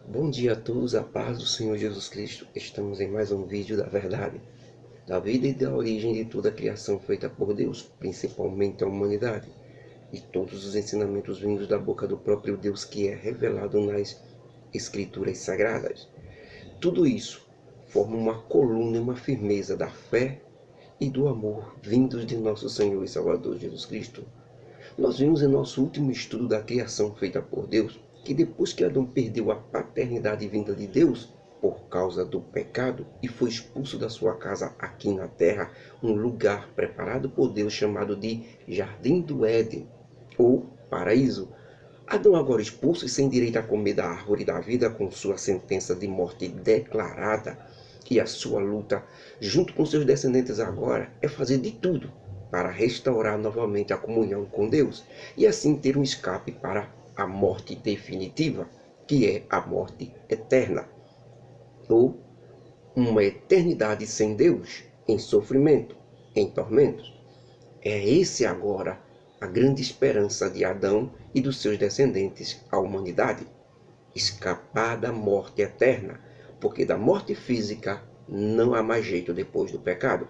Bom dia a todos, a paz do Senhor Jesus Cristo. Estamos em mais um vídeo da verdade, da vida e da origem de toda a criação feita por Deus, principalmente a humanidade, e todos os ensinamentos vindos da boca do próprio Deus que é revelado nas Escrituras Sagradas. Tudo isso forma uma coluna e uma firmeza da fé e do amor vindos de nosso Senhor e Salvador Jesus Cristo. Nós vimos em nosso último estudo da criação feita por Deus que depois que Adão perdeu a paternidade vinda de Deus por causa do pecado e foi expulso da sua casa aqui na terra, um lugar preparado por Deus chamado de Jardim do Éden ou Paraíso, Adão, agora expulso e sem direito a comer da árvore da vida, com sua sentença de morte declarada, e a sua luta junto com seus descendentes agora é fazer de tudo para restaurar novamente a comunhão com Deus e assim ter um escape para a morte definitiva, que é a morte eterna, ou uma eternidade sem Deus, em sofrimento, em tormentos. É esse agora a grande esperança de Adão e dos seus descendentes, a humanidade. Escapar da morte eterna, porque da morte física não há mais jeito depois do pecado.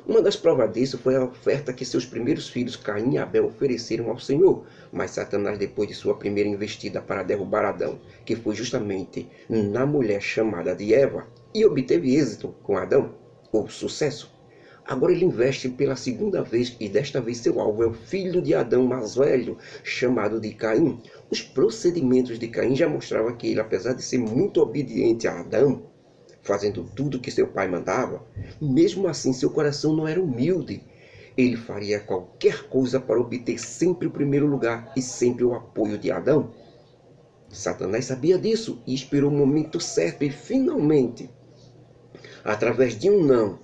Uma das provas disso foi a oferta que seus primeiros filhos, Caim e Abel, ofereceram ao Senhor. Mas Satanás, depois de sua primeira investida para derrubar Adão, que foi justamente na mulher chamada de Eva, e obteve êxito com Adão, ou sucesso, agora ele investe pela segunda vez, e desta vez seu alvo é o filho de Adão mais velho, chamado de Caim. Os procedimentos de Caim já mostravam que ele, apesar de ser muito obediente a Adão, fazendo tudo que seu pai mandava, mesmo assim seu coração não era humilde. Ele faria qualquer coisa para obter sempre o primeiro lugar e sempre o apoio de Adão. Satanás sabia disso e esperou o momento certo e finalmente, através de um não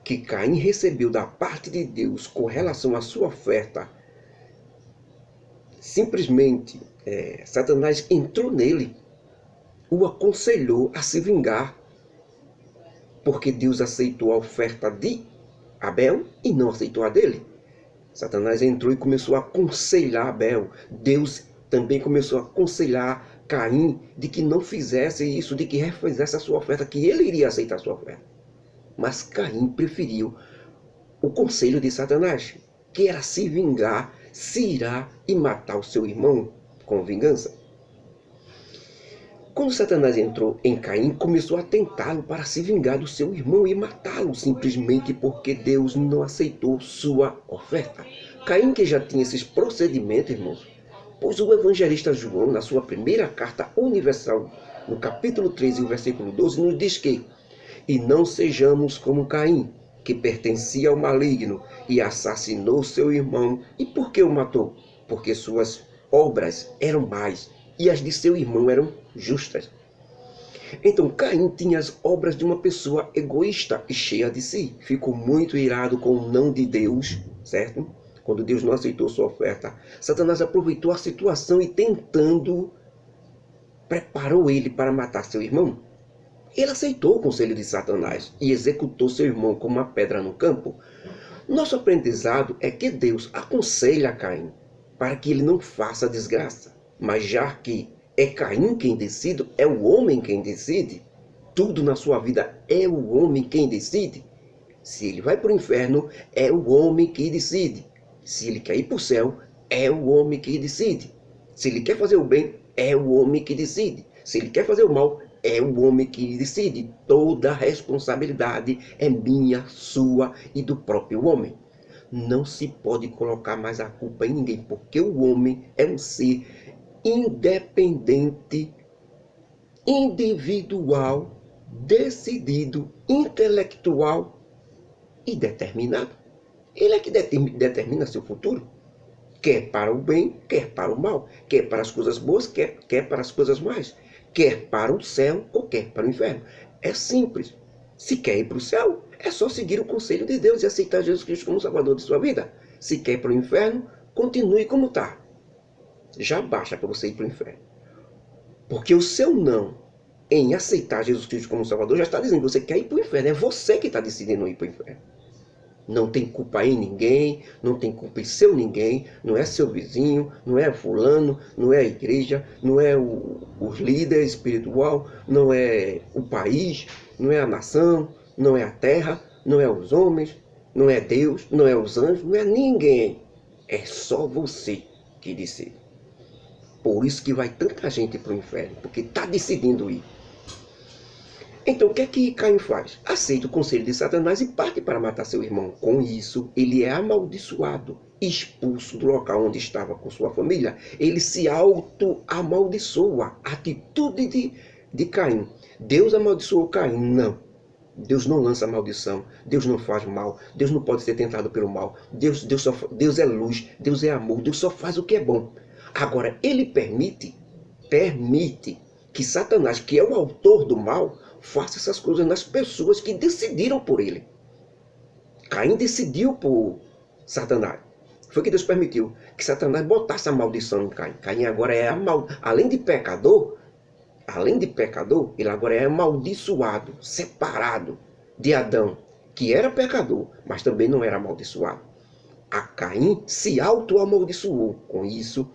que Caim recebeu da parte de Deus com relação à sua oferta, simplesmente Satanás entrou nele, o aconselhou a se vingar, porque Deus aceitou a oferta de Abel e não aceitou a dele. Satanás entrou e começou a aconselhar Abel. Deus também começou a aconselhar Caim de que não fizesse isso, de que refizesse a sua oferta, que ele iria aceitar a sua oferta. Mas Caim preferiu o conselho de Satanás, que era se vingar, se irar e matar o seu irmão com vingança. Quando Satanás entrou em Caim, começou a tentá-lo para se vingar do seu irmão e matá-lo, simplesmente porque Deus não aceitou sua oferta. Caim, que já tinha esses procedimentos, irmãos, pois o evangelista João, na sua primeira carta universal, no capítulo 13, versículo 12, nos diz que "E não sejamos como Caim, que pertencia ao maligno e assassinou seu irmão. E por que o matou? Porque suas obras eram más e as de seu irmão eram justas." Então Caim tinha as obras de uma pessoa egoísta e cheia de si. Ficou muito irado com o não de Deus, certo? Quando Deus não aceitou sua oferta, Satanás aproveitou a situação e tentando, preparou ele para matar seu irmão. Ele aceitou o conselho de Satanás e executou seu irmão como uma pedra no campo. Nosso aprendizado é que Deus aconselha Caim para que ele não faça desgraça. Mas já que é Caim quem decide, é o homem quem decide, tudo na sua vida é o homem quem decide. Se ele vai para o inferno, é o homem que decide. Se ele quer ir para o céu, é o homem que decide. Se ele quer fazer o bem, é o homem que decide. Se ele quer fazer o mal, é o homem que decide. Toda a responsabilidade é minha, sua e do próprio homem. Não se pode colocar mais a culpa em ninguém, porque o homem é um ser independente, individual, decidido, intelectual e determinado. Ele é que determina seu futuro. Quer para o bem, quer para o mal. Quer para as coisas boas, quer para as coisas más. Quer para o céu ou quer para o inferno. É simples. Se quer ir para o céu, é só seguir o conselho de Deus e aceitar Jesus Cristo como Salvador de sua vida. Se quer ir para o inferno, continue como está. Já basta para você ir para o inferno. Porque o seu não em aceitar Jesus Cristo como Salvador já está dizendo que você quer ir para o inferno. É você que está decidindo ir para o inferno. Não tem culpa em ninguém, não tem culpa em seu ninguém, não é seu vizinho, não é fulano, não é a igreja, não é o líder espiritual, não é o país, não é a nação, não é a terra, não é os homens, não é Deus, não é os anjos, não é ninguém. É só você que decide. Por isso que vai tanta gente para o inferno, porque está decidindo ir. Então o que é que Caim faz? Aceita o conselho de Satanás e parte para matar seu irmão. Com isso, ele é amaldiçoado, expulso do local onde estava com sua família. Ele se auto-amaldiçoa. Atitude de Caim. Deus amaldiçoou Caim? Não. Deus não lança maldição. Deus não faz mal. Deus não pode ser tentado pelo mal. Deus é luz. Deus é amor. Deus só faz o que é bom. Agora, ele permite que Satanás, que é o autor do mal, faça essas coisas nas pessoas que decidiram por ele. Caim decidiu por Satanás. Foi que Deus permitiu que Satanás botasse a maldição em Caim. Caim agora é além de pecador, ele agora é amaldiçoado, separado de Adão, que era pecador, mas também não era amaldiçoado. A Caim se auto-amaldiçoou. Com isso,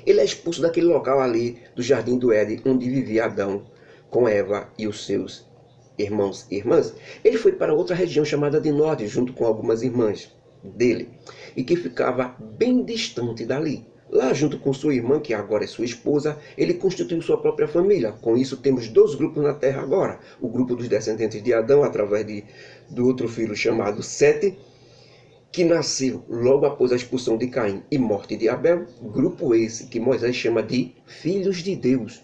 ele é expulso daquele local ali do Jardim do Éden, onde vivia Adão com Eva e os seus irmãos e irmãs. Ele foi para outra região chamada de Nod, junto com algumas irmãs dele, e que ficava bem distante dali. Lá, junto com sua irmã, que agora é sua esposa, ele constituiu sua própria família. Com isso, temos dois grupos na terra agora. O grupo dos descendentes de Adão, através do outro filho chamado Sete, que nasceu logo após a expulsão de Caim e morte de Abel. Grupo esse que Moisés chama de filhos de Deus,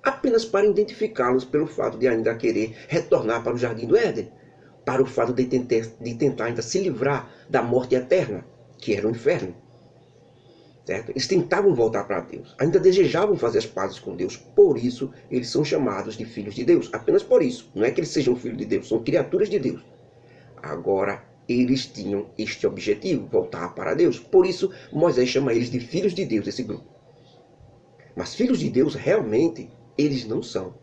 apenas para identificá-los pelo fato de ainda querer retornar para o Jardim do Éden, para o fato de tentar ainda se livrar da morte eterna, que era o inferno. Certo? Eles tentavam voltar para Deus, ainda desejavam fazer as pazes com Deus, por isso eles são chamados de filhos de Deus, apenas por isso. Não é que eles sejam filhos de Deus, são criaturas de Deus. Agora, eles tinham este objetivo, voltar para Deus. Por isso, Moisés chama eles de filhos de Deus, esse grupo. Mas filhos de Deus, realmente, eles não são,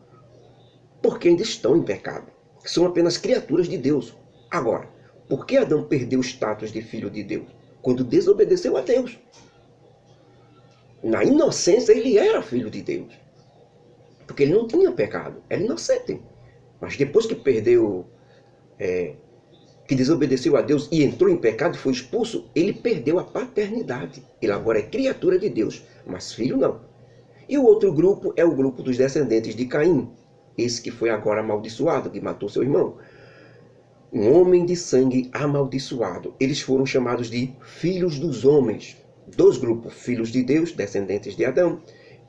porque ainda estão em pecado. São apenas criaturas de Deus. Agora, por que Adão perdeu o status de filho de Deus? Quando desobedeceu a Deus. Na inocência, ele era filho de Deus, porque ele não tinha pecado, era inocente. Mas depois que que desobedeceu a Deus e entrou em pecado e foi expulso, ele perdeu a paternidade. Ele agora é criatura de Deus, mas filho não. E o outro grupo é o grupo dos descendentes de Caim, esse que foi agora amaldiçoado, que matou seu irmão. Um homem de sangue amaldiçoado. Eles foram chamados de filhos dos homens. Dois grupos, filhos de Deus, descendentes de Adão,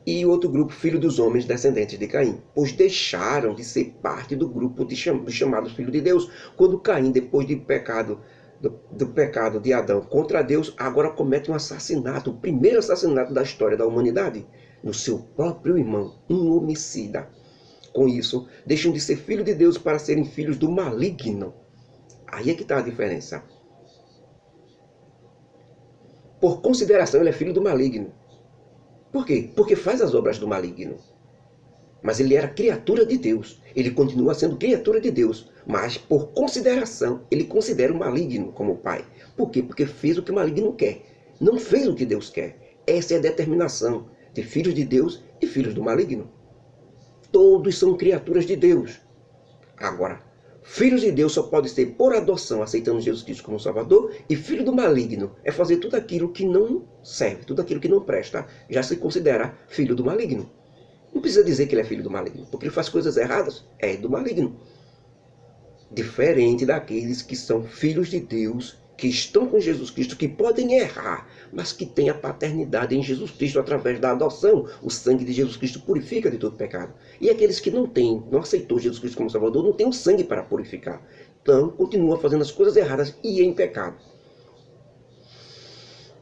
e outro grupo, filho dos homens, descendentes de Caim, pois deixaram de ser parte do grupo dos chamados filhos de Deus, quando Caim, depois do pecado de Adão contra Deus, agora comete um assassinato, o primeiro assassinato da história da humanidade, no seu próprio irmão, um homicida. Com isso, deixam de ser filhos de Deus para serem filhos do maligno. Aí é que está a diferença. Por consideração, ele é filho do maligno. Por quê? Porque faz as obras do maligno. Mas ele era criatura de Deus. Ele continua sendo criatura de Deus. Mas, por consideração, ele considera o maligno como pai. Por quê? Porque fez o que o maligno quer. Não fez o que Deus quer. Essa é a determinação de filhos de Deus e filhos do maligno. Todos são criaturas de Deus. Agora, filhos de Deus só pode ser por adoção, aceitando Jesus Cristo como Salvador, e filho do maligno é fazer tudo aquilo que não serve, tudo aquilo que não presta, já se considera filho do maligno. Não precisa dizer que ele é filho do maligno, porque ele faz coisas erradas, é do maligno. Diferente daqueles que são filhos de Deus, que estão com Jesus Cristo, que podem errar, mas que têm a paternidade em Jesus Cristo através da adoção. O sangue de Jesus Cristo purifica de todo pecado. E aqueles que não aceitou Jesus Cristo como Salvador, não têm o sangue para purificar. Então, continua fazendo as coisas erradas e em pecado.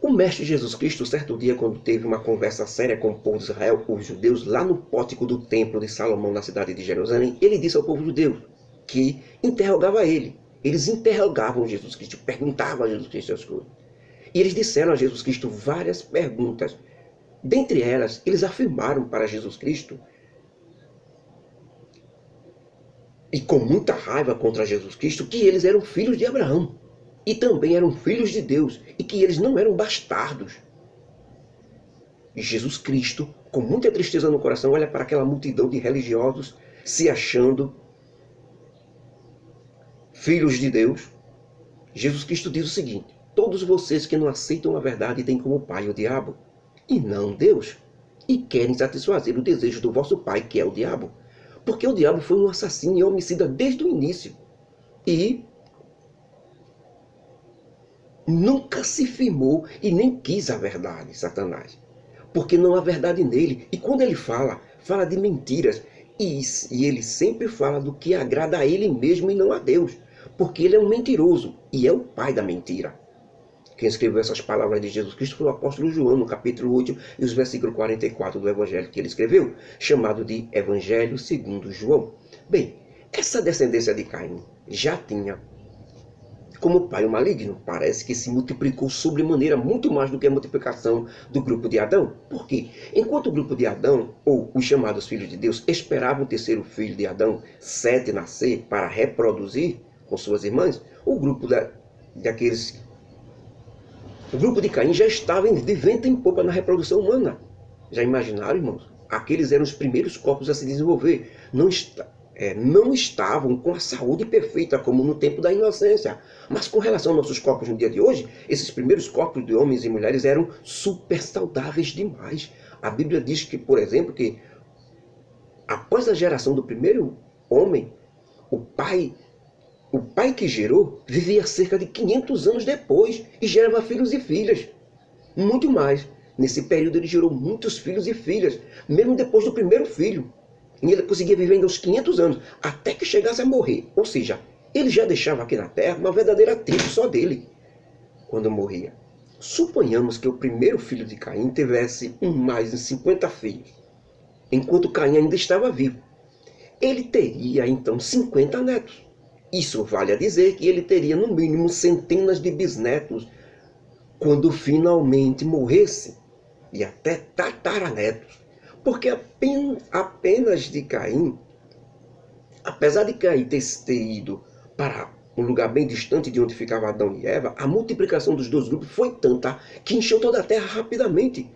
O mestre Jesus Cristo, certo dia, quando teve uma conversa séria com o povo de Israel, os judeus, lá no pórtico do templo de Salomão, na cidade de Jerusalém, ele disse ao povo judeu que interrogava ele. Eles interrogavam Jesus Cristo, perguntavam a Jesus Cristo as coisas. E eles disseram a Jesus Cristo várias perguntas. Dentre elas, eles afirmaram para Jesus Cristo, e com muita raiva contra Jesus Cristo, que eles eram filhos de Abraão. e também eram filhos de Deus, e que eles não eram bastardos. E Jesus Cristo, com muita tristeza no coração, olha para aquela multidão de religiosos se achando filhos de Deus. Jesus Cristo diz o seguinte: todos vocês que não aceitam a verdade têm como pai o diabo, e não Deus, e querem satisfazer o desejo do vosso pai, que é o diabo. Porque o diabo foi um assassino e homicida desde o início. E nunca se firmou e nem quis a verdade, Satanás. Porque não há verdade nele. E quando ele fala de mentiras. E ele sempre fala do que agrada a ele mesmo e não a Deus. Porque ele é um mentiroso e é o pai da mentira. Quem escreveu essas palavras de Jesus Cristo foi o apóstolo João, no capítulo 8 e os versículos 44 do evangelho que ele escreveu, chamado de Evangelho segundo João. Bem, essa descendência de Caim já tinha como pai o maligno. Parece que se multiplicou sobremaneira muito mais do que a multiplicação do grupo de Adão. Por quê? Enquanto o grupo de Adão, ou os chamados filhos de Deus, esperavam o terceiro filho de Adão, Sete, nascer para reproduzir com suas irmãs, o grupo o grupo de Caim já estava de vento em popa na reprodução humana. Já imaginaram, irmãos? Aqueles eram os primeiros corpos a se desenvolver. Não estavam com a saúde perfeita como no tempo da inocência. Mas com relação aos nossos corpos no dia de hoje, esses primeiros corpos de homens e mulheres eram super saudáveis demais. A Bíblia diz que, por exemplo, que após a geração do primeiro homem, o pai que gerou vivia cerca de 500 anos depois e gerava filhos e filhas. Muito mais. Nesse período ele gerou muitos filhos e filhas, mesmo depois do primeiro filho. E ele conseguia viver ainda uns 500 anos, até que chegasse a morrer. Ou seja, ele já deixava aqui na terra uma verdadeira tribo só dele, quando morria. Suponhamos que o primeiro filho de Caim tivesse mais de 50 filhos, enquanto Caim ainda estava vivo. Ele teria então 50 netos. Isso vale a dizer que ele teria no mínimo centenas de bisnetos quando finalmente morresse, e até tataranetos. Porque apenas de Caim, apesar de Caim ter ido para um lugar bem distante de onde ficava Adão e Eva, a multiplicação dos dois grupos foi tanta que encheu toda a terra rapidamente,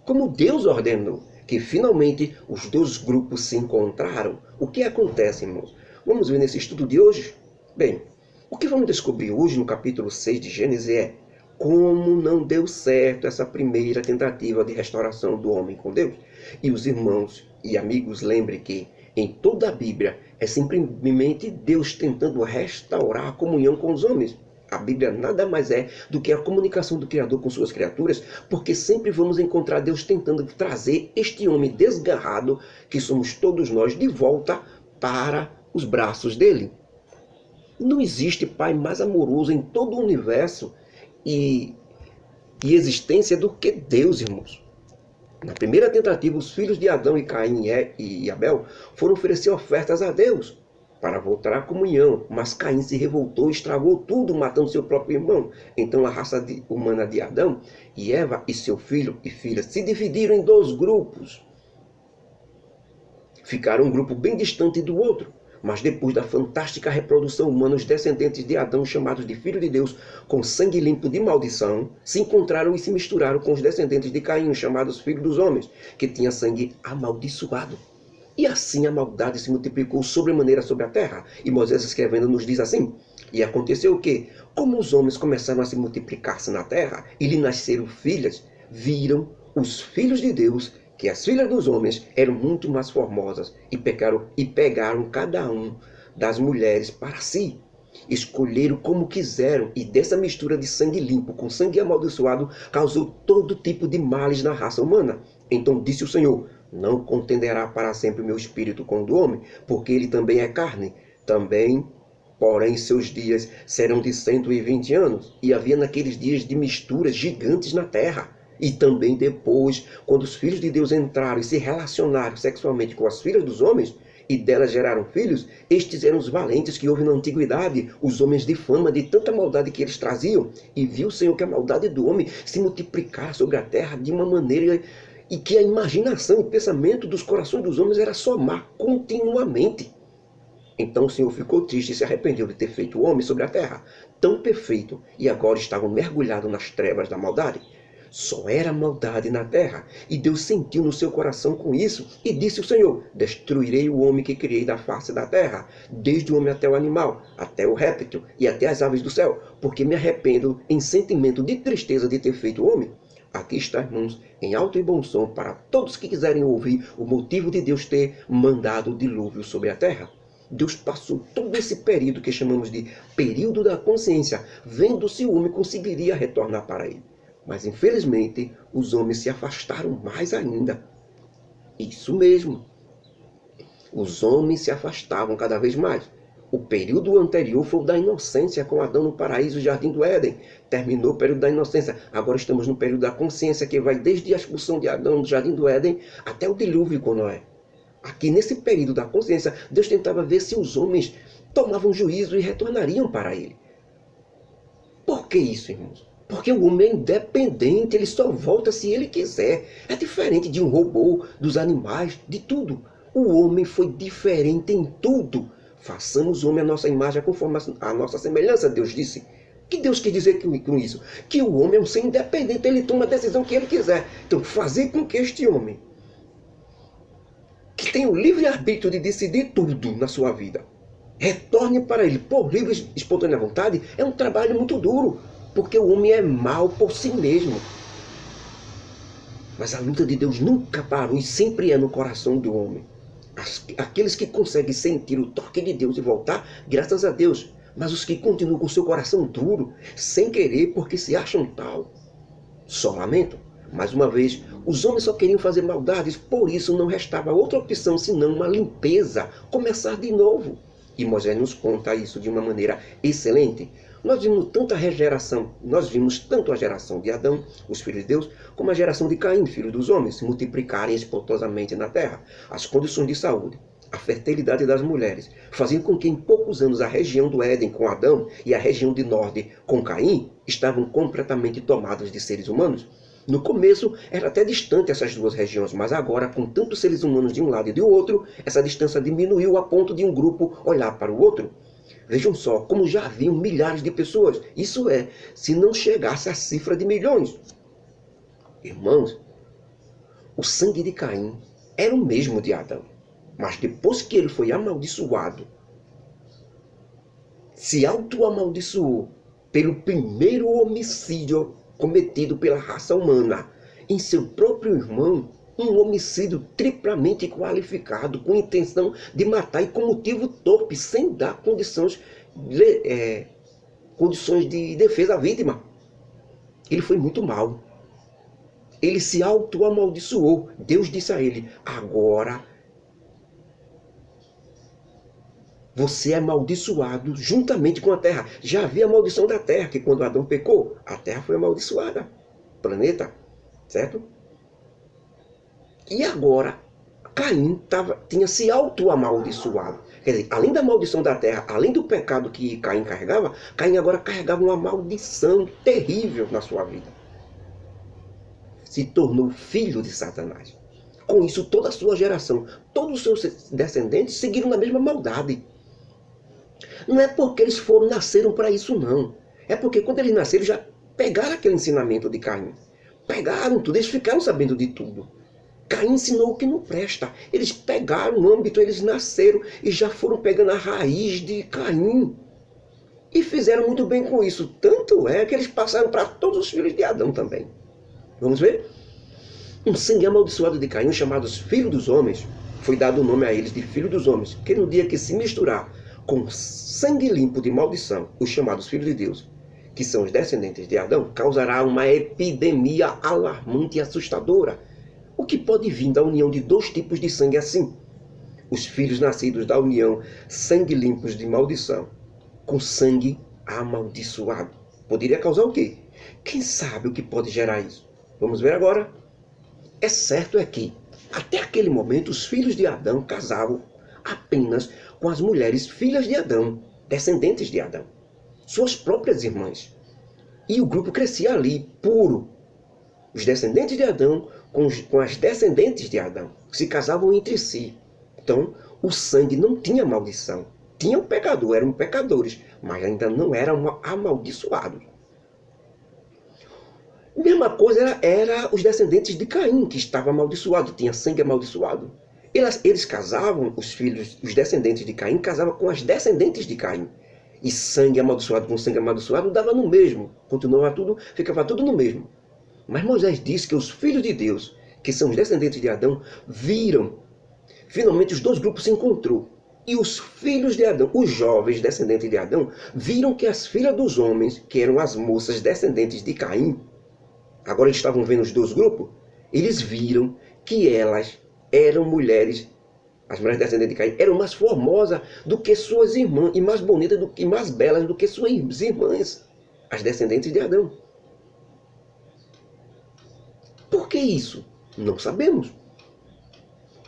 como Deus ordenou, que finalmente os dois grupos se encontraram. O que acontece, irmãos? Vamos ver nesse estudo de hoje? Bem, o que vamos descobrir hoje no capítulo 6 de Gênesis é como não deu certo essa primeira tentativa de restauração do homem com Deus. E os irmãos e amigos, lembrem que em toda a Bíblia é simplesmente Deus tentando restaurar a comunhão com os homens. A Bíblia nada mais é do que a comunicação do Criador com suas criaturas, porque sempre vamos encontrar Deus tentando trazer este homem desgarrado, que somos todos nós, de volta para os braços dele. Não existe pai mais amoroso em todo o universo e existência do que Deus, irmãos. Na primeira tentativa, os filhos de Adão e Caim e Abel foram oferecer ofertas a Deus para voltar à comunhão, mas Caim se revoltou e estragou tudo, matando seu próprio irmão. Então a raça humana de Adão e Eva e seu filho e filha se dividiram em dois grupos. Ficaram um grupo bem distante do outro. Mas depois da fantástica reprodução humana, os descendentes de Adão, chamados de filho de Deus, com sangue limpo de maldição, se encontraram e se misturaram com os descendentes de Caim, chamados filhos dos homens, que tinha sangue amaldiçoado. E assim a maldade se multiplicou sobremaneira sobre a terra. E Moisés, escrevendo, nos diz assim: e aconteceu o quê? Como os homens começaram a se multiplicar-se na terra, e lhe nasceram filhas, viram os filhos de Deus que as filhas dos homens eram muito mais formosas e pegaram cada um das mulheres para si. Escolheram como quiseram, e dessa mistura de sangue limpo com sangue amaldiçoado causou todo tipo de males na raça humana. Então disse o Senhor: não contenderá para sempre o meu espírito com o do homem, porque ele também é carne. Porém, seus dias serão de 120 anos. E havia naqueles dias de misturas gigantes na terra. E também depois, quando os filhos de Deus entraram e se relacionaram sexualmente com as filhas dos homens, e delas geraram filhos, estes eram os valentes que houve na antiguidade, os homens de fama de tanta maldade que eles traziam. E viu o Senhor que a maldade do homem se multiplicara sobre a terra de uma maneira, e que a imaginação e o pensamento dos corações dos homens era só má continuamente. Então o Senhor ficou triste e se arrependeu de ter feito o homem sobre a terra. tão perfeito e agora estavam mergulhados nas trevas da maldade. Só era maldade na terra, e Deus sentiu no seu coração com isso, e disse o Senhor: destruirei o homem que criei da face da terra, desde o homem até o animal, até o réptil e até as aves do céu, porque me arrependo em sentimento de tristeza de ter feito o homem. Aqui está, irmãos, em alto e bom som, para todos que quiserem ouvir o motivo de Deus ter mandado o dilúvio sobre a terra. Deus passou todo esse período que chamamos de período da consciência, vendo se o homem conseguiria retornar para ele. Mas, infelizmente, os homens se afastaram mais ainda. Isso mesmo. Os homens se afastavam cada vez mais. O período anterior foi o da inocência com Adão no paraíso, o jardim do Éden. Terminou o período da inocência. Agora estamos no período da consciência, que vai desde a expulsão de Adão do jardim do Éden até o dilúvio com Noé. Aqui nesse período da consciência, Deus tentava ver se os homens tomavam juízo e retornariam para ele. Por que isso, irmãos? Porque o homem é independente, ele só volta se ele quiser. É diferente de um robô, dos animais, de tudo. O homem foi diferente em tudo. Façamos o homem a nossa imagem conforme a nossa semelhança, Deus disse. O que Deus quer dizer com isso? Que o homem é um ser independente, ele toma a decisão que ele quiser. Então, fazer com que este homem, que tem o livre-arbítrio de decidir tudo na sua vida, retorne para ele por livre e espontânea vontade, é um trabalho muito duro. Porque o homem é mau por si mesmo. Mas a luta de Deus nunca parou e sempre é no coração do homem. Aqueles que conseguem sentir o toque de Deus e voltar, graças a Deus. Mas os que continuam com seu coração duro, sem querer, porque se acham tal, só lamento. Mais uma vez, os homens só queriam fazer maldades, por isso não restava outra opção senão uma limpeza, começar de novo. E Moisés nos conta isso de uma maneira excelente. Nós vimos tanto a geração de Adão, os filhos de Deus, como a geração de Caim, filho dos homens, se multiplicarem espantosamente na terra. As condições de saúde, a fertilidade das mulheres, faziam com que em poucos anos a região do Éden com Adão e a região de Norde com Caim estavam completamente tomadas de seres humanos. No começo era até distante essas duas regiões, mas agora, com tantos seres humanos de um lado e do outro, essa distância diminuiu a ponto de um grupo olhar para o outro. Vejam só, como já haviam milhares de pessoas. Isso é, se não chegasse à cifra de milhões. Irmãos, o sangue de Caim era o mesmo de Adão. Mas depois que ele foi amaldiçoado, se auto-amaldiçoou pelo primeiro homicídio cometido pela raça humana em seu próprio irmão, um homicídio triplamente qualificado, com intenção de matar e com motivo torpe, sem dar condições de defesa à vítima. Ele foi muito mal. Ele se auto-amaldiçoou. Deus disse a ele: agora você é amaldiçoado juntamente com a terra. Já havia a maldição da terra, que quando Adão pecou, a terra foi amaldiçoada. Planeta, certo? E agora, Caim tinha se auto-amaldiçoado. Quer dizer, além da maldição da terra, além do pecado que Caim carregava, Caim agora carregava uma maldição terrível na sua vida. Se tornou filho de Satanás. Com isso, toda a sua geração, todos os seus descendentes seguiram na mesma maldade. Não é porque eles nasceram para isso, não. É porque quando eles nasceram, já pegaram aquele ensinamento de Caim. Pegaram tudo, eles ficaram sabendo de tudo. Caim ensinou o que não presta. Eles pegaram o âmbito, eles nasceram e já foram pegando a raiz de Caim. E fizeram muito bem com isso. Tanto é que eles passaram para todos os filhos de Adão também. Vamos ver? Um sangue amaldiçoado de Caim, chamados filhos dos homens, foi dado o nome a eles de filhos dos homens, que no dia que se misturar com sangue limpo de maldição, os chamados filhos de Deus, que são os descendentes de Adão, causará uma epidemia alarmante e assustadora. O que pode vir da união de dois tipos de sangue assim? Os filhos nascidos da união, sangue limpos de maldição, com sangue amaldiçoado. Poderia causar o quê? Quem sabe o que pode gerar isso? Vamos ver agora. É certo é que, até aquele momento, os filhos de Adão casavam apenas com as mulheres filhas de Adão, descendentes de Adão, suas próprias irmãs. E o grupo crescia ali, puro. Os descendentes de Adão com as descendentes de Adão se casavam entre si. Então, o sangue não tinha maldição. tinham pecador, eram pecadores, mas ainda não eram amaldiçoados. Mesma coisa era os descendentes de Caim, que estavam amaldiçoados, tinha sangue amaldiçoado. Eles casavam, os filhos, os descendentes de Caim, casavam com as descendentes de Caim. E sangue amaldiçoado com sangue amaldiçoado dava no mesmo. Continuava tudo, ficava tudo no mesmo. Mas Moisés disse que os filhos de Deus, que são os descendentes de Adão, viram. Finalmente os dois grupos se encontrou. E os filhos de Adão, os jovens descendentes de Adão, viram que as filhas dos homens, que eram as moças descendentes de Caim, agora eles estavam vendo os dois grupos, eles viram que elas eram mulheres, as mulheres descendentes de Caim, eram mais formosas do que suas irmãs, e mais bonitas e mais belas do que suas irmãs, as descendentes de Adão. Por que isso? Não sabemos.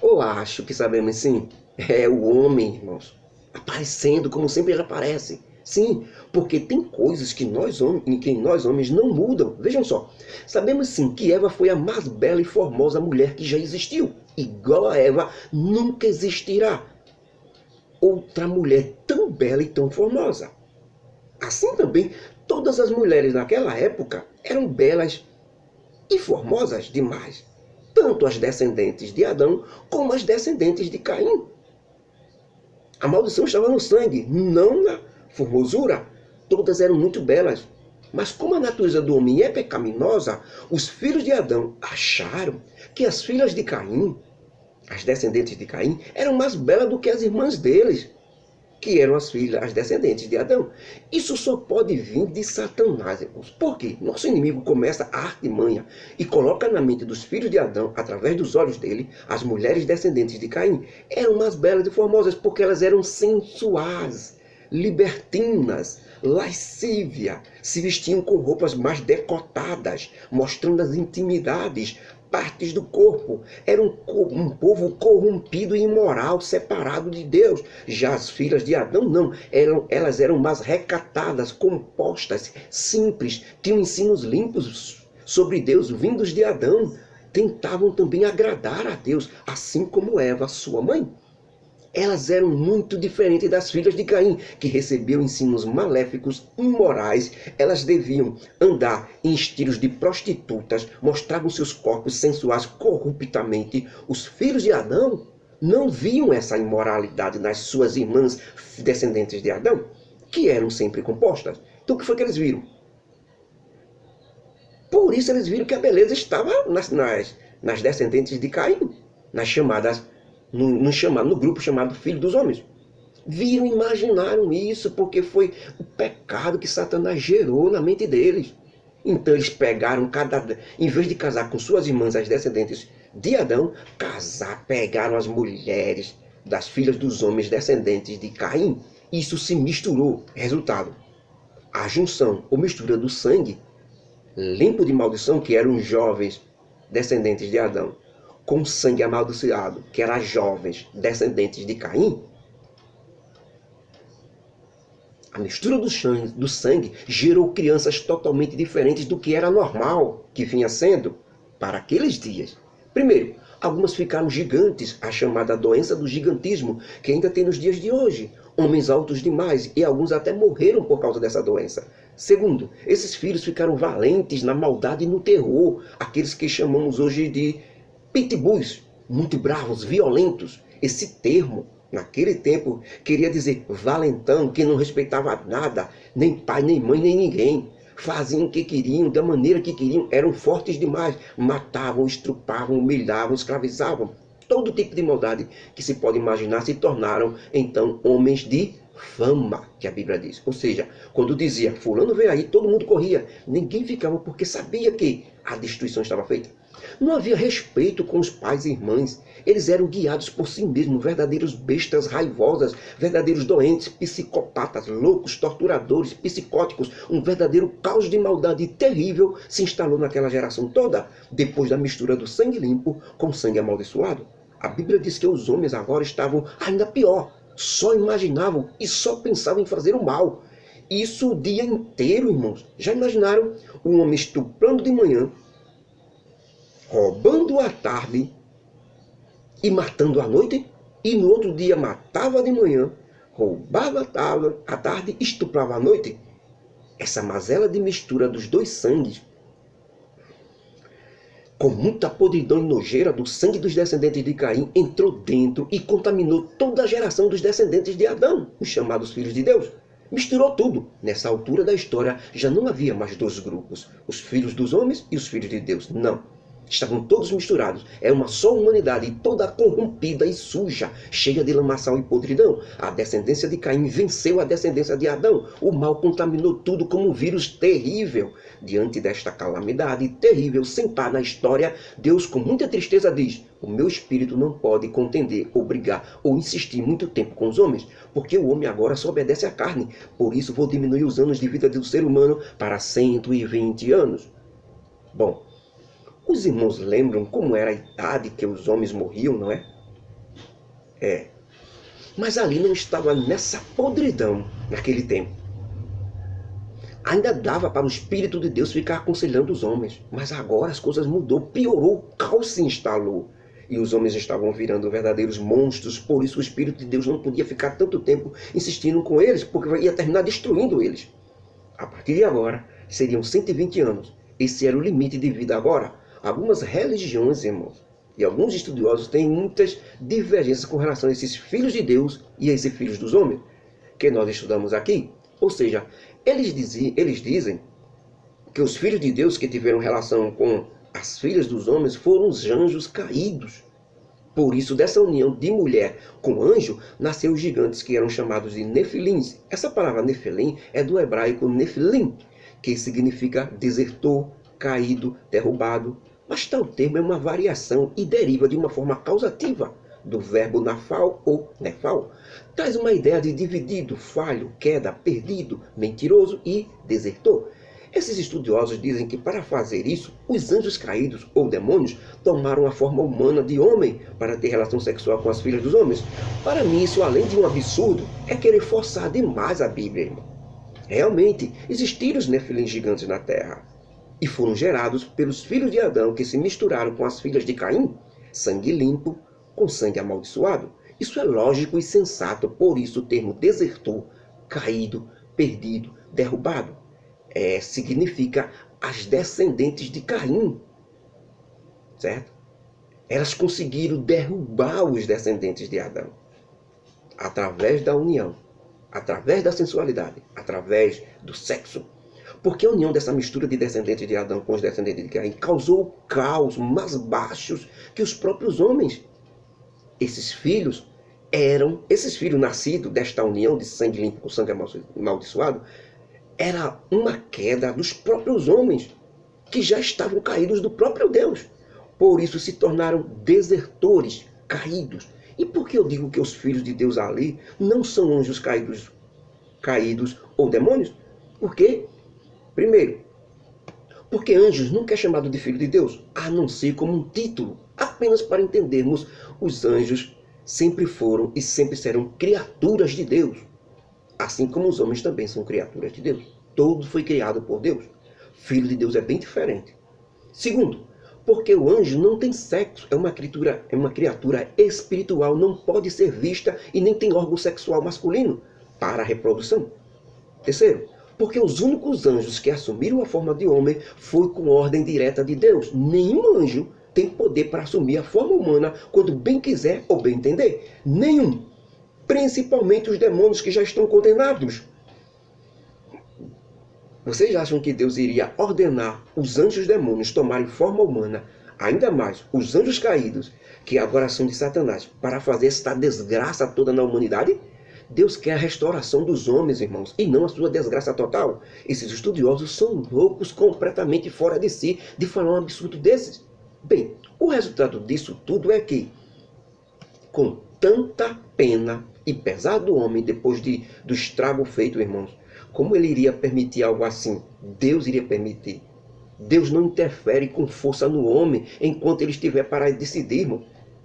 Ou acho que sabemos sim. É o homem, irmãos, aparecendo como sempre ele aparece. Sim, porque tem coisas que nós homens não mudam. Vejam só, sabemos sim que Eva foi a mais bela e formosa mulher que já existiu. Igual a Eva nunca existirá outra mulher tão bela e tão formosa. Assim também, todas as mulheres naquela época eram belas e formosas demais. Tanto as descendentes de Adão como as descendentes de Caim. A maldição estava no sangue, não na formosura. Todas eram muito belas. Mas como a natureza do homem é pecaminosa, os filhos de Adão acharam que as filhas de Caim, as descendentes de Caim, eram mais belas do que as irmãs deles, que eram as descendentes de Adão. Isso só pode vir de Satanás, irmãos. Por quê? Nosso inimigo começa a artimanha e coloca na mente dos filhos de Adão, através dos olhos dele, as mulheres descendentes de Caim eram mais belas e formosas, porque elas eram sensuais, libertinas, lascívia, se vestiam com roupas mais decotadas, mostrando as intimidades, partes do corpo. Era um povo corrompido e imoral, separado de Deus. Já as filhas de Adão não, elas eram mais recatadas, compostas, simples, tinham ensinos limpos sobre Deus, vindos de Adão. Tentavam também agradar a Deus, assim como Eva, sua mãe. Elas eram muito diferentes das filhas de Caim, que recebiam ensinos maléficos, imorais. Elas deviam andar em estilos de prostitutas, mostravam seus corpos sensuais corruptamente. Os filhos de Adão não viam essa imoralidade nas suas irmãs descendentes de Adão, que eram sempre compostas. Então o que foi que eles viram? Por isso eles viram que a beleza estava nas descendentes de Caim, nas chamadas no grupo chamado Filho dos Homens. Viram, imaginaram isso, porque foi o pecado que Satanás gerou na mente deles. Então eles pegaram, em vez de casar com suas irmãs, as descendentes de Adão, pegaram as mulheres das filhas dos homens descendentes de Caim. Isso se misturou. Resultado, a junção ou mistura do sangue limpo de maldição, que eram os jovens descendentes de Adão, com sangue amaldiçoado, que eram jovens descendentes de Caim. A mistura do sangue gerou crianças totalmente diferentes do que era normal, que vinha sendo para aqueles dias. Primeiro, algumas ficaram gigantes, a chamada doença do gigantismo, que ainda tem nos dias de hoje. Homens altos demais, e alguns até morreram por causa dessa doença. Segundo, esses filhos ficaram valentes na maldade e no terror, aqueles que chamamos hoje de pitbulls, muito bravos, violentos. Esse termo, naquele tempo, queria dizer valentão, que não respeitava nada, nem pai, nem mãe, nem ninguém. Faziam o que queriam, da maneira que queriam, eram fortes demais, matavam, estrupavam, humilhavam, escravizavam. Todo tipo de maldade que se pode imaginar se tornaram, então, homens de fama, que a Bíblia diz. Ou seja, quando dizia, fulano veio aí, todo mundo corria. Ninguém ficava porque sabia que a destruição estava feita. Não havia respeito com os pais e irmãs. Eles eram guiados por si mesmos, verdadeiros bestas raivosas, verdadeiros doentes, psicopatas, loucos, torturadores, psicóticos. Um verdadeiro caos de maldade terrível se instalou naquela geração toda, depois da mistura do sangue limpo com sangue amaldiçoado. A Bíblia diz que os homens agora estavam ainda pior. Só imaginavam e só pensavam em fazer o mal. Isso o dia inteiro, irmãos. Já imaginaram um homem estuprando de manhã, roubando à tarde e matando à noite? E no outro dia matava de manhã, roubava à tarde e estuprava à noite. Essa mazela de mistura dos dois sangues, com muita podridão e nojeira do sangue dos descendentes de Caim, entrou dentro e contaminou toda a geração dos descendentes de Adão, os chamados filhos de Deus. Misturou tudo. Nessa altura da história já não havia mais dois grupos, os filhos dos homens e os filhos de Deus. Não. Estavam todos misturados. É uma só humanidade, toda corrompida e suja, cheia de lamaçal e podridão. A descendência de Caim venceu a descendência de Adão. O mal contaminou tudo como um vírus terrível. Diante desta calamidade terrível, sem par na história, Deus com muita tristeza diz: o meu espírito não pode contender, obrigar ou insistir muito tempo com os homens, porque o homem agora só obedece à carne. Por isso vou diminuir os anos de vida do ser humano para 120 anos. Bom, os irmãos lembram como era a idade que os homens morriam, não é? Mas ali não estava nessa podridão naquele tempo. Ainda dava para o Espírito de Deus ficar aconselhando os homens. Mas agora as coisas mudou, piorou, o caos se instalou. E os homens estavam virando verdadeiros monstros. Por isso o Espírito de Deus não podia ficar tanto tempo insistindo com eles, porque ia terminar destruindo eles. A partir de agora, seriam 120 anos. Esse era o limite de vida agora. Algumas religiões, irmãos, e alguns estudiosos têm muitas divergências com relação a esses filhos de Deus e a esses filhos dos homens, que nós estudamos aqui. Ou seja, eles dizem que os filhos de Deus que tiveram relação com as filhas dos homens foram os anjos caídos. Por isso, dessa união de mulher com anjo, nasceu os gigantes que eram chamados de Nefilins. Essa palavra Nefilim é do hebraico Nefilim, que significa desertor, caído, derrubado. Mas tal termo é uma variação e deriva de uma forma causativa do verbo nafal ou nefal. Traz uma ideia de dividido, falho, queda, perdido, mentiroso e desertor. Esses estudiosos dizem que para fazer isso, os anjos caídos ou demônios tomaram a forma humana de homem para ter relação sexual com as filhas dos homens. Para mim, isso, além de um absurdo, é querer forçar demais a Bíblia, irmão. Realmente, existiram os nefilins gigantes na terra e foram gerados pelos filhos de Adão que se misturaram com as filhas de Caim, sangue limpo com sangue amaldiçoado. Isso é lógico e sensato, por isso o termo desertor, caído, perdido, derrubado, significa as descendentes de Caim, certo? Elas conseguiram derrubar os descendentes de Adão, através da união, através da sensualidade, através do sexo. Porque a união dessa mistura de descendentes de Adão com os descendentes de Caim causou o caos mais baixos que os próprios homens. Esses filhos nascidos desta união de sangue limpo com sangue amaldiçoado, era uma queda dos próprios homens, que já estavam caídos do próprio Deus. Por isso se tornaram desertores, caídos. E por que eu digo que os filhos de Deus ali não são anjos caídos ou demônios? Por quê? Primeiro, porque anjos nunca é chamado de filho de Deus, a não ser como um título. Apenas para entendermos, os anjos sempre foram e sempre serão criaturas de Deus. Assim como os homens também são criaturas de Deus. Todo foi criado por Deus. Filho de Deus é bem diferente. Segundo, porque o anjo não tem sexo, é uma criatura espiritual, não pode ser vista e nem tem órgão sexual masculino para a reprodução. Terceiro, porque os únicos anjos que assumiram a forma de homem foi com ordem direta de Deus. Nenhum anjo tem poder para assumir a forma humana quando bem quiser ou bem entender. Nenhum. Principalmente os demônios que já estão condenados. Vocês acham que Deus iria ordenar os anjos demônios tomarem forma humana, ainda mais os anjos caídos, que agora são de Satanás, para fazer esta desgraça toda na humanidade? Deus quer a restauração dos homens, irmãos, e não a sua desgraça total. Esses estudiosos são loucos, completamente fora de si, de falar um absurdo desses. Bem, o resultado disso tudo é que, com tanta pena e pesar do homem depois do estrago feito, irmãos, como ele iria permitir algo assim? Deus iria permitir. Deus não interfere com força no homem enquanto ele estiver para decidir, irmão.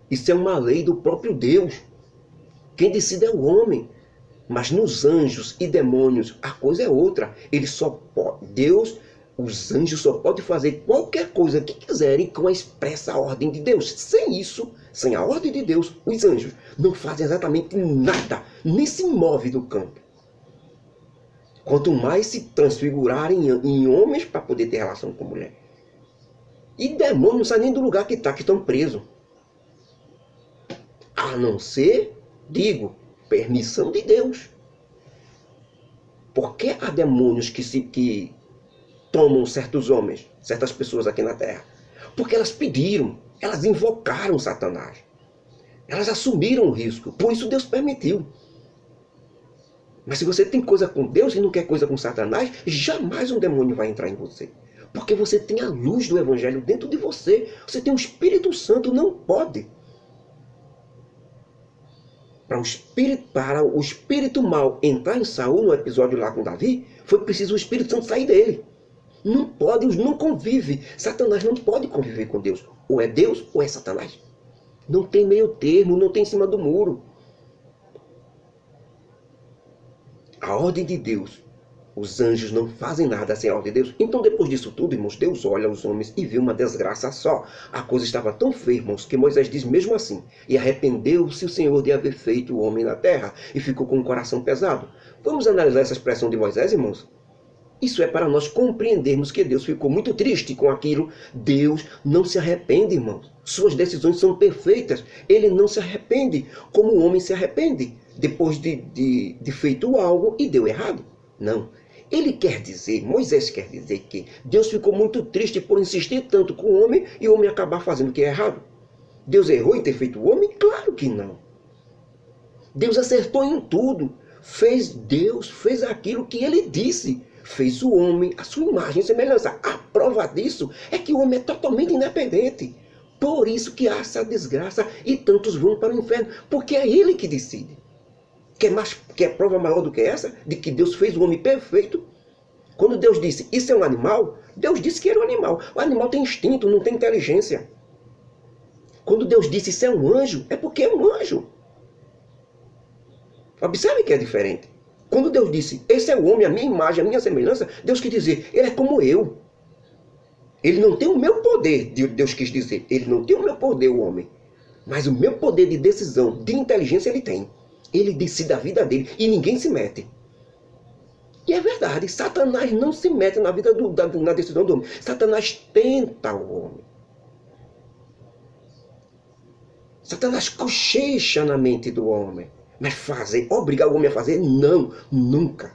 Isso é uma lei do próprio Deus. Quem decide é o homem. Mas nos anjos e demônios, a coisa é outra. Os anjos só podem fazer qualquer coisa que quiserem com a expressa ordem de Deus. Sem isso, sem a ordem de Deus, os anjos não fazem exatamente nada, nem se move do campo. Quanto mais se transfigurarem em homens para poder ter relação com mulher. E demônio não sai nem do lugar que estão presos. A não ser, digo, permissão de Deus. Por que há demônios que tomam certos homens, certas pessoas aqui na terra? Porque elas pediram, elas invocaram Satanás. Elas assumiram o risco, por isso Deus permitiu. Mas se você tem coisa com Deus e não quer coisa com Satanás, jamais um demônio vai entrar em você. Porque você tem a luz do Evangelho dentro de você. Você tem o Espírito Santo, não pode. Para o espírito mal entrar em Saul, no episódio lá com Davi, foi preciso o Espírito Santo sair dele. Não pode, não convive. Satanás não pode conviver com Deus. Ou é Deus ou é Satanás. Não tem meio termo, não tem em cima do muro. A ordem de Deus. Os anjos não fazem nada sem a ordem de Deus. Então, depois disso tudo, irmãos, Deus olha os homens e vê uma desgraça só. A coisa estava tão feia, irmãos, que Moisés diz mesmo assim: e arrependeu-se o Senhor de haver feito o homem na terra, e ficou com o coração pesado. Vamos analisar essa expressão de Moisés, irmãos? Isso é para nós compreendermos que Deus ficou muito triste com aquilo. Deus não se arrepende, irmãos. Suas decisões são perfeitas. Ele não se arrepende como o homem se arrepende depois de feito algo e deu errado. Não. Ele quer dizer, Moisés quer dizer que Deus ficou muito triste por insistir tanto com o homem e o homem acabar fazendo o que é errado. Deus errou em ter feito o homem? Claro que não. Deus acertou em tudo. Deus fez aquilo que ele disse. Fez o homem a sua imagem e semelhança. A prova disso é que o homem é totalmente independente. Por isso que há essa desgraça e tantos vão para o inferno. Porque é ele que decide. Quer prova maior do que essa? De que Deus fez o homem perfeito? Quando Deus disse, isso é um animal, Deus disse que era um animal. O animal tem instinto, não tem inteligência. Quando Deus disse, isso é um anjo, é porque é um anjo. Observe que é diferente. Quando Deus disse, esse é o homem, a minha imagem, a minha semelhança, Deus quis dizer, ele é como eu. Ele não tem o meu poder, Deus quis dizer. Ele não tem o meu poder, o homem. Mas o meu poder de decisão, de inteligência, ele tem. Ele decide a vida dele e ninguém se mete. E é verdade, Satanás não se mete na vida na decisão do homem. Satanás tenta o homem. Satanás cochecha na mente do homem. Mas obrigar o homem a fazer? Não, nunca.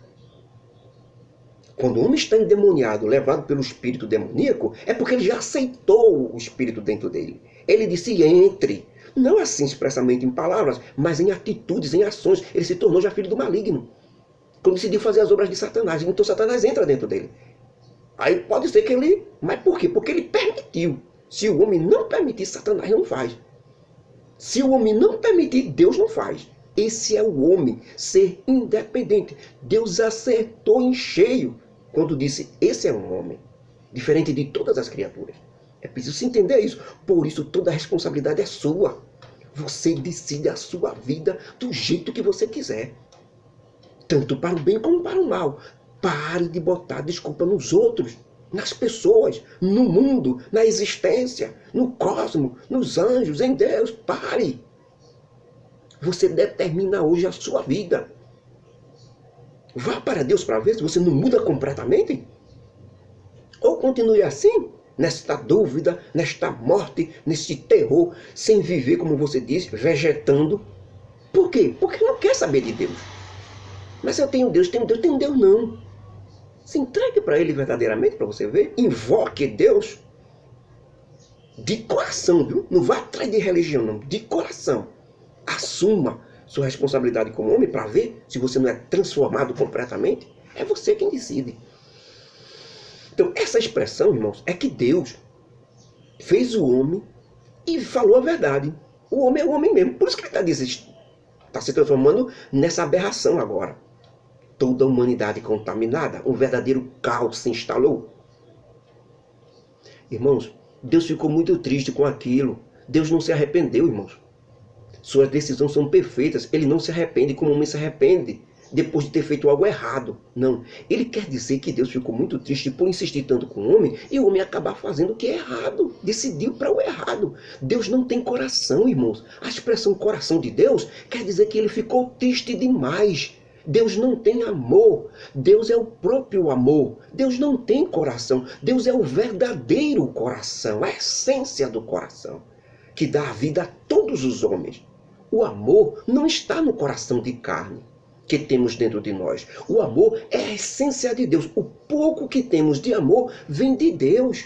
Quando o homem está endemoniado, levado pelo espírito demoníaco, é porque ele já aceitou o espírito dentro dele. Ele disse, entre. Não assim expressamente em palavras, mas em atitudes, em ações. Ele se tornou já filho do maligno. Quando decidiu fazer as obras de Satanás. Então Satanás entra dentro dele. Aí pode ser que ele... Mas por quê? Porque ele permitiu. Se o homem não permitir, Satanás não faz. Se o homem não permitir, Deus não faz. Esse é o homem, ser independente. Deus acertou em cheio quando disse, esse é um homem. Diferente de todas as criaturas. É preciso se entender isso. Por isso toda a responsabilidade é sua. Você decide a sua vida do jeito que você quiser. Tanto para o bem como para o mal. Pare de botar desculpa nos outros, nas pessoas, no mundo, na existência, no cosmos, nos anjos, em Deus. Pare. Você determina hoje a sua vida. Vá para Deus para ver se você não muda completamente. Ou continue assim, nesta dúvida, nesta morte, nesse terror, sem viver, como você disse, vegetando. Por quê? Porque não quer saber de Deus. Mas eu tenho Deus, tenho Deus não. Se entregue para Ele verdadeiramente, para você ver. Invoque Deus de coração, viu? Não vá atrás de religião, não. De coração. Assuma sua responsabilidade como homem para ver se você não é transformado completamente. É você quem decide. Então, essa expressão, irmãos, é que Deus fez o homem e falou a verdade. O homem é o homem mesmo. Por isso que ele está se transformando nessa aberração agora. Toda a humanidade contaminada, um verdadeiro caos se instalou. Irmãos, Deus ficou muito triste com aquilo. Deus não se arrependeu, irmãos. Suas decisões são perfeitas. Ele não se arrepende como o homem se arrepende depois de ter feito algo errado. Não. Ele quer dizer que Deus ficou muito triste por insistir tanto com o homem e o homem acabar fazendo o que é errado. Decidiu para o errado. Deus não tem coração, irmãos. A expressão coração de Deus quer dizer que ele ficou triste demais. Deus não tem amor. Deus é o próprio amor. Deus não tem coração. Deus é o verdadeiro coração, a essência do coração, que dá a vida a todos os homens. O amor não está no coração de carne que temos dentro de nós. O amor é a essência de Deus. O pouco que temos de amor vem de Deus.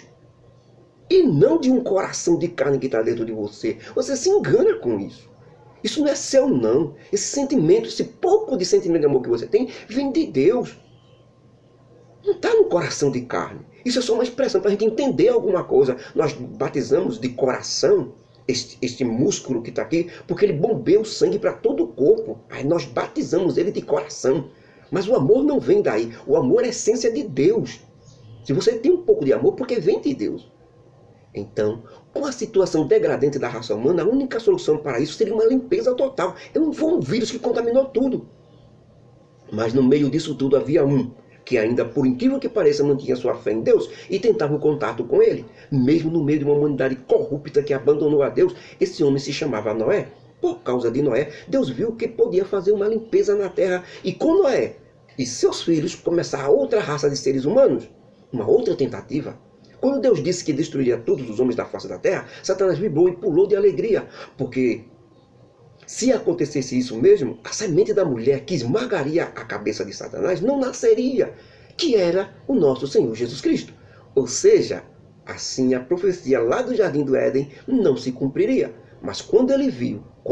E não de um coração de carne que está dentro de você. Você se engana com isso. Isso não é seu, não. Esse sentimento, esse pouco de sentimento de amor que você tem, vem de Deus. Não está no coração de carne. Isso é só uma expressão para a gente entender alguma coisa. Nós batizamos de coração este músculo que está aqui, porque ele bombeia o sangue para todo o corpo. Aí nós batizamos ele de coração. Mas o amor não vem daí. O amor é a essência de Deus. Se você tem um pouco de amor, porque vem de Deus. Então, com a situação degradante da raça humana, a única solução para isso seria uma limpeza total. Não foi um vírus que contaminou tudo. Mas no meio disso tudo havia um que ainda, por incrível que pareça, mantinha sua fé em Deus e tentava o contato com ele. Mesmo no meio de uma humanidade corrupta que abandonou a Deus, esse homem se chamava Noé. Por causa de Noé, Deus viu que podia fazer uma limpeza na terra. E com Noé e seus filhos começar outra raça de seres humanos, uma outra tentativa. Quando Deus disse que destruiria todos os homens da face da terra, Satanás vibrou e pulou de alegria, porque se acontecesse isso mesmo, a semente da mulher que esmagaria a cabeça de Satanás não nasceria, que era o nosso Senhor Jesus Cristo. Ou seja, assim a profecia lá do Jardim do Éden não se cumpriria. Mas quando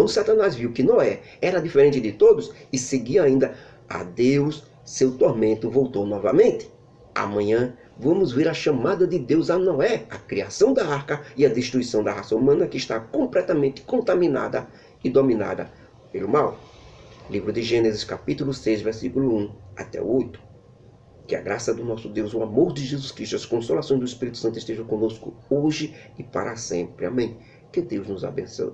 Satanás viu que Noé era diferente de todos e seguia ainda a Deus, seu tormento voltou novamente. Amanhã vamos ver a chamada de Deus a Noé, a criação da arca e a destruição da raça humana que está completamente contaminada e dominada pelo mal. Livro de Gênesis, capítulo 6, versículo 1 até 8. Que a graça do nosso Deus, o amor de Jesus Cristo, as consolações do Espírito Santo estejam conosco hoje e para sempre. Amém. Que Deus nos abençoe.